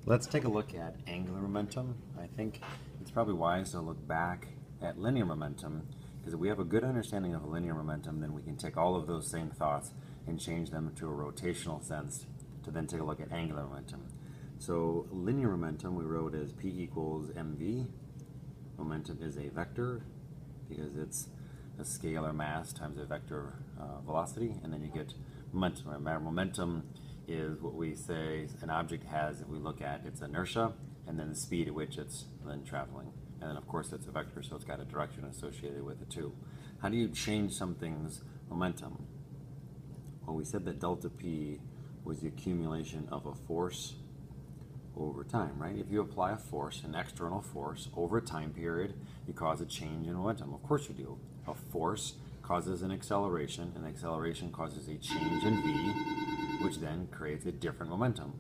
Let's take a look at angular momentum. I think it's probably wise to look back at linear momentum, because if we have a good understanding of linear momentum, then we can take all of those same thoughts and change them to a rotational sense to then take a look at angular momentum. So linear momentum we wrote as P equals mv. Momentum is a vector because it's a scalar mass times a vector velocity, and then you get momentum. Remember, momentum is what we say an object has if we look at its inertia and then the speed at which it's then traveling. And then of course it's a vector, so it's got a direction associated with it too. How do you change something's momentum? Well, we said that delta P was the accumulation of a force over time, right? If you apply a force, an external force, over a time period, you cause a change in momentum. Of course you do. A force causes an acceleration, and acceleration causes a change in v, which then creates a different momentum.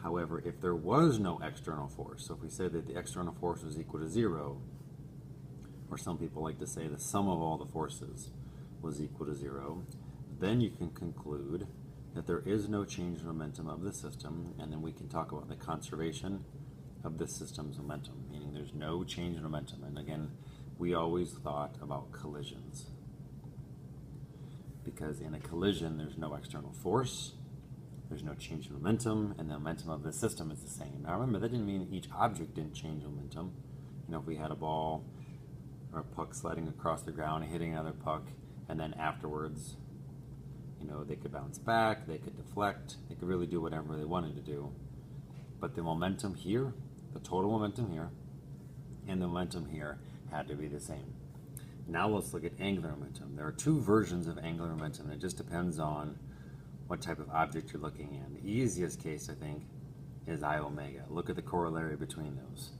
However, if there was no external force, so if we said that the external force was equal to 0, or some people like to say the sum of all the forces was equal to 0, then you can conclude that there is no change in momentum of the system, and then we can talk about the conservation of the system's momentum, meaning there's no change in momentum. And again, we always thought about collisions, because in a collision there's no external force, there's no change in momentum, and the momentum of the system is the same. Now remember, that didn't mean each object didn't change momentum. You know, if we had a ball or a puck sliding across the ground and hitting another puck, and then afterwards, you know, they could bounce back, they could deflect, they could really do whatever they wanted to do. But the momentum here, the total momentum here, and the momentum here had to be the same. Now let's look at angular momentum. There are two versions of angular momentum, and it just depends on what type of object you're looking at. The easiest case, I think, is I omega. Look at the corollary between those.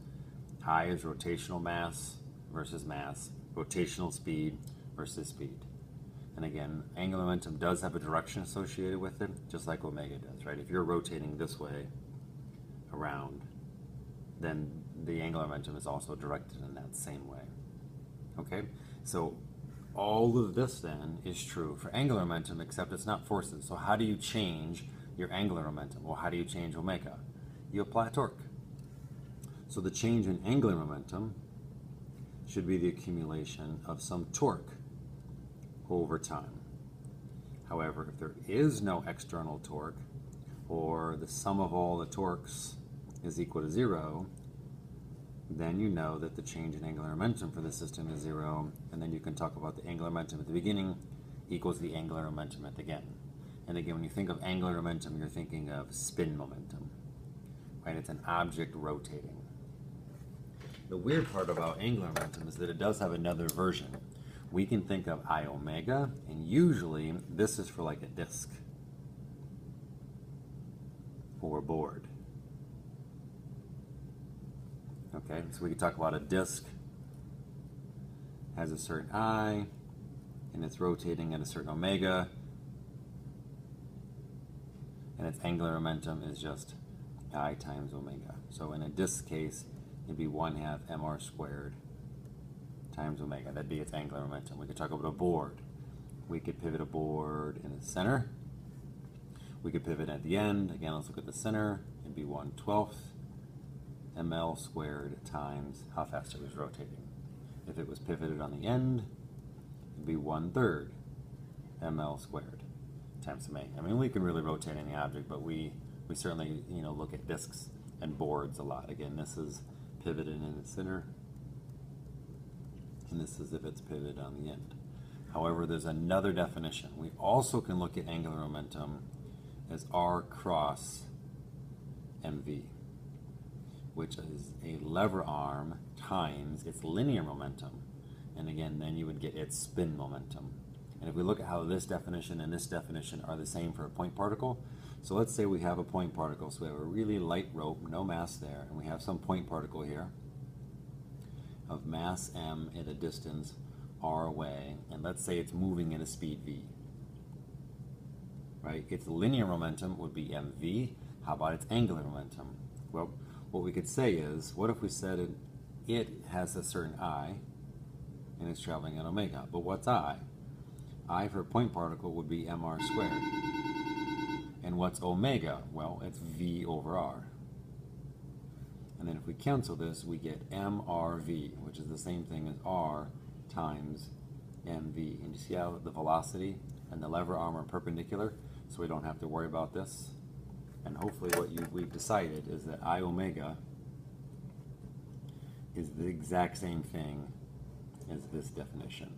I is rotational mass versus mass, rotational speed versus speed. And again, angular momentum does have a direction associated with it, just like omega does, right? If you're rotating this way around, then the angular momentum is also directed in that same way. Okay? So all of this then is true for angular momentum, except it's not forces. So how do you change your angular momentum? Well, how do you change omega? You apply torque. So the change in angular momentum should be the accumulation of some torque over time. However, if there is no external torque, or the sum of all the torques is equal to 0, then you know that the change in angular momentum for the system is 0, and then you can talk about the angular momentum at the beginning equals the angular momentum at the end. And again, when you think of angular momentum, you're thinking of spin momentum, right? It's an object rotating. The weird part about angular momentum is that it does have another version. We can think of I omega, and usually this is for like a disk or a board. Okay, so we can talk about a disk has a certain I, and it's rotating at a certain omega, and its angular momentum is just I times omega. So in a disk case, it'd be 1/2 mr squared times omega. That'd be its angular momentum. We could talk about a board. We could pivot a board in the center. We could pivot at the end. Again, let's look at the center. It'd be 1/12 ml squared times how fast it was rotating. If it was pivoted on the end, it'd be 1/3 ml squared times omega. I mean, we can really rotate any object, but we certainly, you know, look at disks and boards a lot. Again, this is pivoted in the center, and this is if it's pivoted on the end. However, there's another definition. We also can look at angular momentum as R cross mv, which is a lever arm times its linear momentum. And again, then you would get its spin momentum. And if we look at how this definition and this definition are the same for a point particle, so let's say we have a point particle. So we have a really light rope, no mass there, and we have some point particle here of mass m at a distance r away, and let's say it's moving at a speed v. Right? Its linear momentum would be mv. How about its angular momentum? Well, what we could say is, what if we said it has a certain I, and it's traveling at omega? But what's I? I for a point particle would be mr squared. And what's omega? Well, it's v over r. And then if we cancel this, we get mRV, which is the same thing as R times mv. And you see how the velocity and the lever arm are perpendicular, so we don't have to worry about this. And hopefully what we've decided is that I omega is the exact same thing as this definition.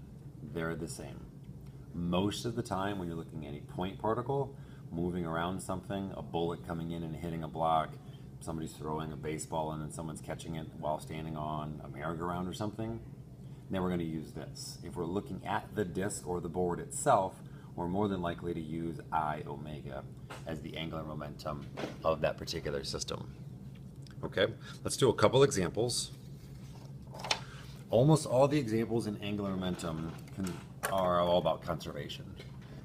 They're the same. Most of the time when you're looking at a point particle moving around something, a bullet coming in and hitting a block, somebody's throwing a baseball and then someone's catching it while standing on a merry-go-round or something, then we're going to use this. If we're looking at the disk or the board itself, we're more than likely to use I omega as the angular momentum of that particular system. Okay, let's do a couple examples. Almost all the examples in angular momentum are all about conservation.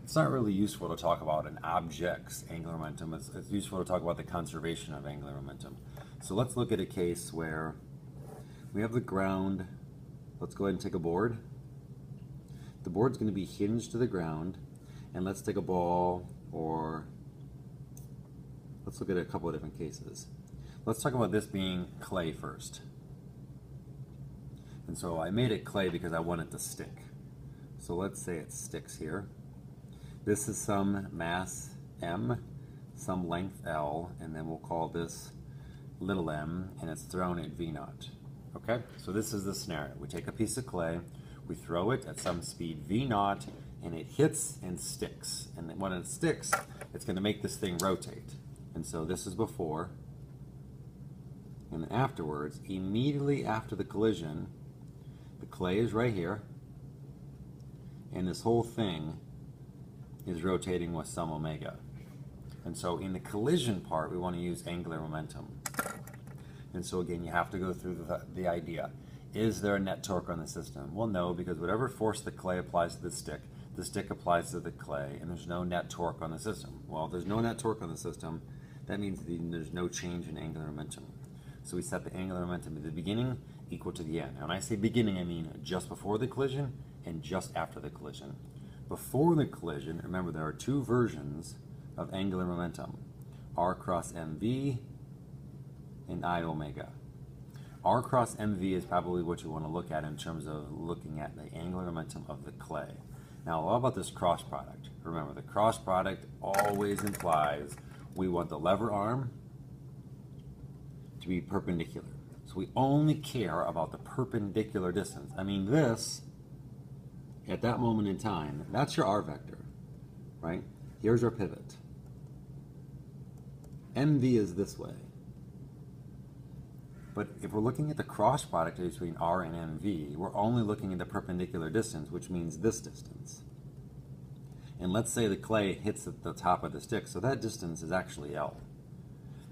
It's not really useful to talk about an object's angular momentum. It's useful to talk about the conservation of angular momentum. So let's look at a case where we have the ground. Let's go ahead and take a board. The board's going to be hinged to the ground. And let's take a ball, or let's look at a couple of different cases. Let's talk about this being clay first. And so I made it clay because I want it to stick. So let's say it sticks here. This is some mass m, some length L, and then we'll call this little m, and it's thrown at V naught. Okay, so this is the scenario. We take a piece of clay, we throw it at some speed V naught, and it hits and sticks. And when it sticks, it's going to make this thing rotate. And so this is before. And afterwards, immediately after the collision, the clay is right here. And this whole thing is rotating with some omega. And so in the collision part, we want to use angular momentum. And so again, you have to go through the idea. Is there a net torque on the system? Well, no, because whatever force the clay applies to the stick applies to the clay, and there's no net torque on the system. Well, if there's no net torque on the system, that means there's no change in angular momentum. So we set the angular momentum at the beginning equal to the end. And when I say beginning, I mean just before the collision and just after the collision. Before the collision, remember there are two versions of angular momentum, R cross mv and I omega. R cross mv is probably what you want to look at in terms of looking at the angular momentum of the clay. Now, what about this cross product? Remember, the cross product always implies we want the lever arm to be perpendicular. So we only care about the perpendicular distance. I mean, this, at that moment in time, that's your R vector, right? Here's our pivot. MV is this way. But if we're looking at the cross product between R and MV, we're only looking at the perpendicular distance, which means this distance. And let's say the clay hits at the top of the stick, so that distance is actually L.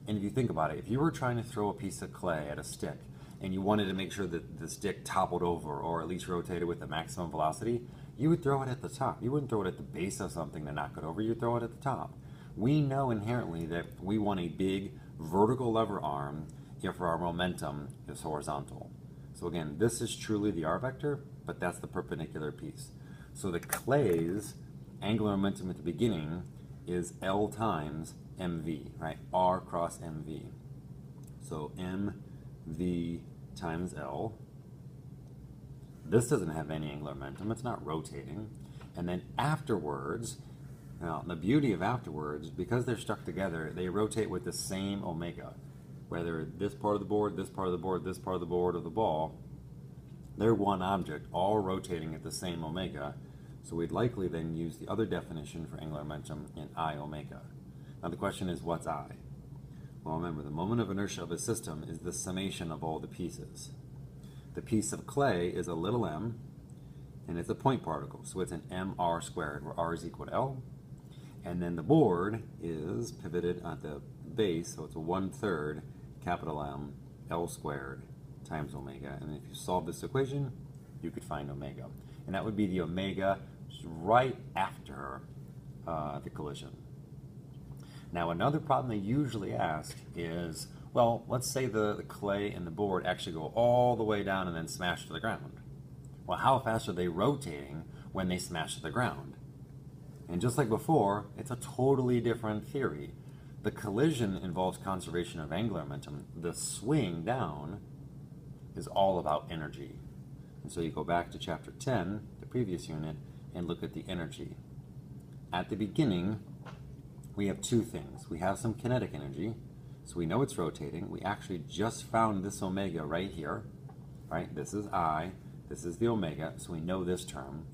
And if you think about it, if you were trying to throw a piece of clay at a stick and you wanted to make sure that the stick toppled over or at least rotated with the maximum velocity, you would throw it at the top. You wouldn't throw it at the base of something to knock it over, you'd throw it at the top. We know inherently that we want a big vertical lever arm if our momentum is horizontal. So again, this is truly the R vector, but that's the perpendicular piece. So the clay's angular momentum at the beginning is L times mv, right? R cross mv. So mv times L. This doesn't have any angular momentum, it's not rotating. And then afterwards, now the beauty of afterwards, because they're stuck together, they rotate with the same omega. Whether this part of the board, this part of the board, this part of the board, or the ball, they're one object, all rotating at the same omega. So we'd likely then use the other definition for angular momentum in I omega. Now the question is, what's I? Well, remember, the moment of inertia of a system is the summation of all the pieces. The piece of clay is a little m, and it's a point particle, so it's an mr squared, where r is equal to L. And then the board is pivoted at the base, so it's a 1/3 capital M L squared times omega. And if you solve this equation, you could find omega. And that would be the omega just right after the collision. Now, another problem they usually ask is, well, let's say the clay and the board actually go all the way down and then smash to the ground. Well, how fast are they rotating when they smash to the ground? And just like before, it's a totally different theory. The collision involves conservation of angular momentum. The swing down is all about energy. And so you go back to chapter 10, the previous unit, and look at the energy. At the beginning, we have two things. We have some kinetic energy, so we know it's rotating. We actually just found this omega right here, right? This is I, this is the omega, so we know this term.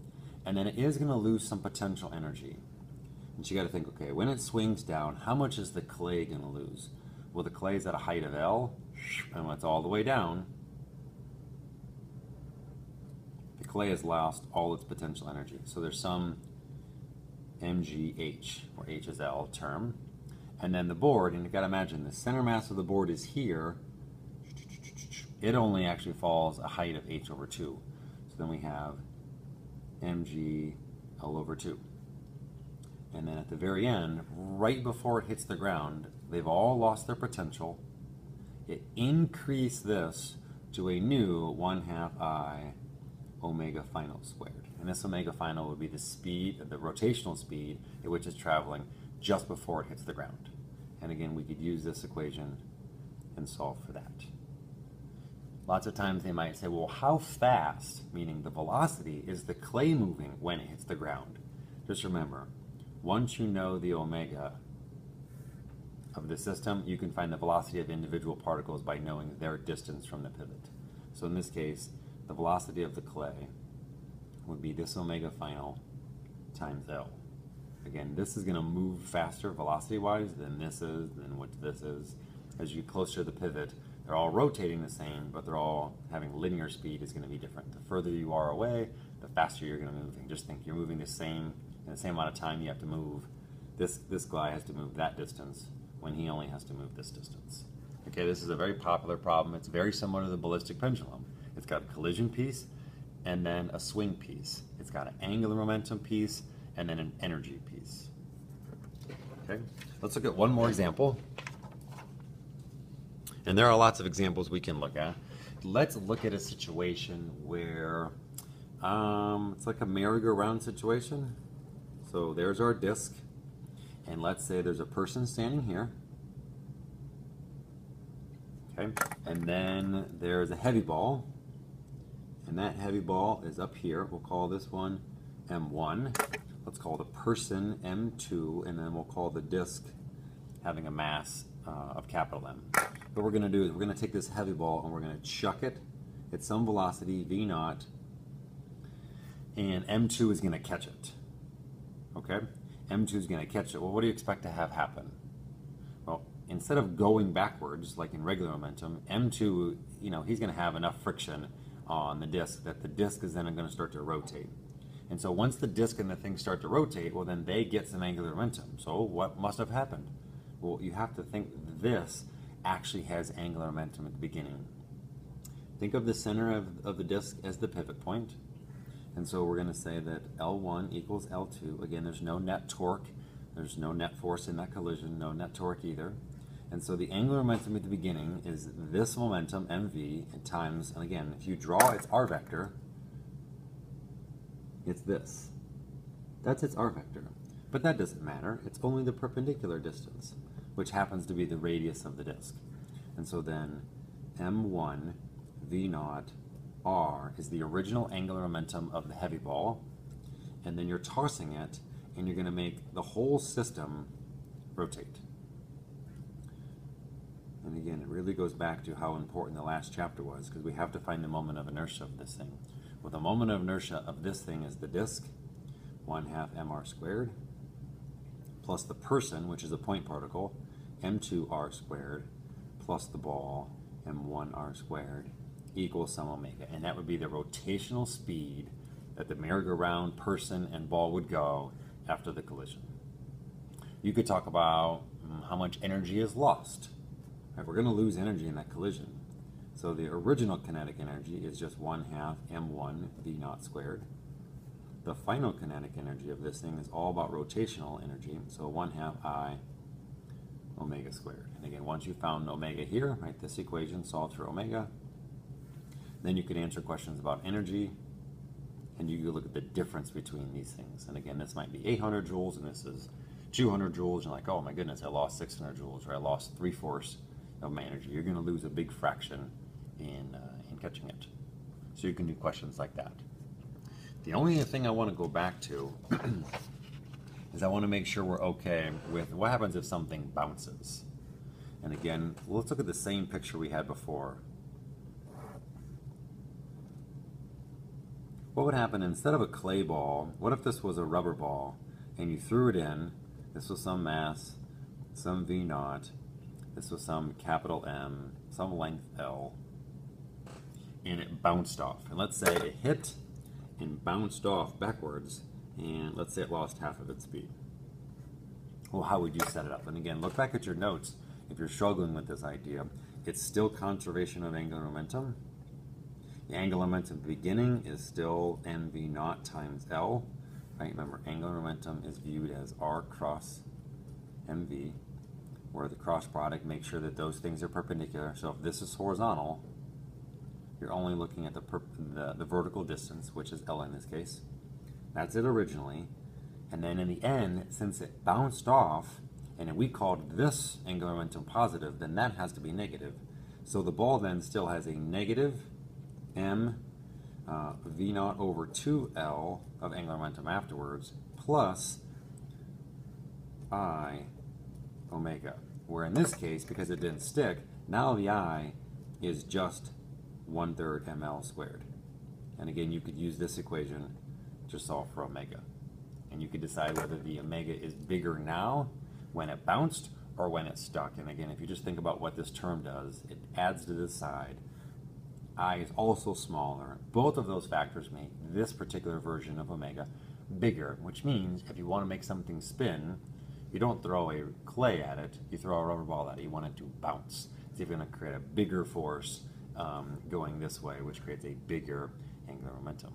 And then it is going to lose some potential energy. And so you got to think, okay, when it swings down, how much is the clay going to lose? Well, the clay is at a height of L, and when it's all the way down, the clay has lost all its potential energy. So there's some mgh, or h is L term. And then the board, and you've got to imagine the center mass of the board is here. It only actually falls a height of h over 2. So then we have mg L over 2. And then at the very end, right before it hits the ground, they've all lost their potential. It increased this to a new 1/2 I omega final squared. And this omega final would be the speed, the rotational speed at which it's traveling just before it hits the ground. And again, we could use this equation and solve for that. Lots of times they might say, well, how fast, meaning the velocity, is the clay moving when it hits the ground? Just remember, once you know the omega of the system, you can find the velocity of individual particles by knowing their distance from the pivot. So in this case, the velocity of the clay would be this omega final times L. Again, this is going to move faster velocity-wise than this is, than what this is. As you get closer to the pivot, they're all rotating the same, but they're all having linear speed is going to be different. The further you are away, the faster you're going to move. And just think, you're moving the same, in the same amount of time you have to move. This guy has to move that distance when he only has to move this distance. Okay, this is a very popular problem. It's very similar to the ballistic pendulum. It's got a collision piece and then a swing piece. It's got an angular momentum piece and then an energy piece. Okay, let's look at one more example. And there are lots of examples we can look at. Let's look at a situation where it's like a merry-go-round situation. So there's our disc, and let's say there's a person standing here. Okay, and then there's a heavy ball, and that heavy ball is up here. We'll call this one M1. Let's call the person M2, and then we'll call the disc having a mass of capital M. What we're going to do is we're going to take this heavy ball and we're going to chuck it at some velocity V0, and M2 is going to catch it. Okay, M2 is going to catch it. Well, what do you expect to have happen? Well, instead of going backwards like in regular momentum, M2, he's going to have enough friction on the disc that the disc is then going to start to rotate. And so once the disc and the thing start to rotate, well, then they get some angular momentum. So what must have happened? Well, you have to think this actually has angular momentum at the beginning. Think of the center of the disc as the pivot point. And so we're going to say that L1 equals L2. Again, there's no net torque. There's no net force in that collision, no net torque either. And so the angular momentum at the beginning is this momentum, mv, times, and again, if you draw its r vector, it's this. That's its r vector. But that doesn't matter. It's only the perpendicular distance, which happens to be the radius of the disk. And so then m1 v0 r is the original angular momentum of the heavy ball, and then you're tossing it, and you're going to make the whole system rotate. And again, it really goes back to how important the last chapter was, because we have to find the moment of inertia of this thing. Well, the moment of inertia of this thing is the disk, 1/2 mr squared, plus the person, which is a point particle, m2r squared, plus the ball, m1r squared, equals some omega. And that would be the rotational speed that the merry-go-round person and ball would go after the collision. You could talk about how much energy is lost. Right, we're going to lose energy in that collision. So the original kinetic energy is just 1/2 m1 v0 squared. The final kinetic energy of this thing is all about rotational energy, so 1/2 I omega squared. And again, once you found omega here, right, this equation solved for omega, then you could answer questions about energy, and you could look at the difference between these things. And again, this might be 800 joules, and this is 200 joules, you're like, oh my goodness, I lost 600 joules, or I lost 3/4 of my energy. You're going to lose a big fraction in catching it. So you can do questions like that. The only thing I want to go back to is I want to make sure we're okay with what happens if something bounces. And again, let's look at the same picture we had before. What would happen instead of a clay ball? What if this was a rubber ball and you threw it in? This was some mass, some V naught. This was some capital M, some length L, and it bounced off. And let's say it hit and bounced off backwards, and let's say it lost half of its speed. Well, how would you set it up? And again, look back at your notes. If you're struggling with this idea, it's still conservation of angular momentum. The angular momentum at the beginning is still mv naught times L. Right? Remember, angular momentum is viewed as R cross mv, where the cross product makes sure that those things are perpendicular. So if this is horizontal, you're only looking at the vertical distance, which is L in this case. That's it originally. And then in the end, since it bounced off, and we called this angular momentum positive, then that has to be negative. So the ball then still has a negative m v naught over 2L of angular momentum afterwards, plus I omega. Where in this case, because it didn't stick, now the I is just 1/3 ml squared. And again, you could use this equation to solve for omega. And you could decide whether the omega is bigger now when it bounced or when it stuck. And again, if you just think about what this term does, it adds to this side. I is also smaller. Both of those factors make this particular version of omega bigger, which means if you want to make something spin, you don't throw a clay at it, you throw a rubber ball at it. You want it to bounce. So you're going to create a bigger force going this way, which creates a bigger angular momentum.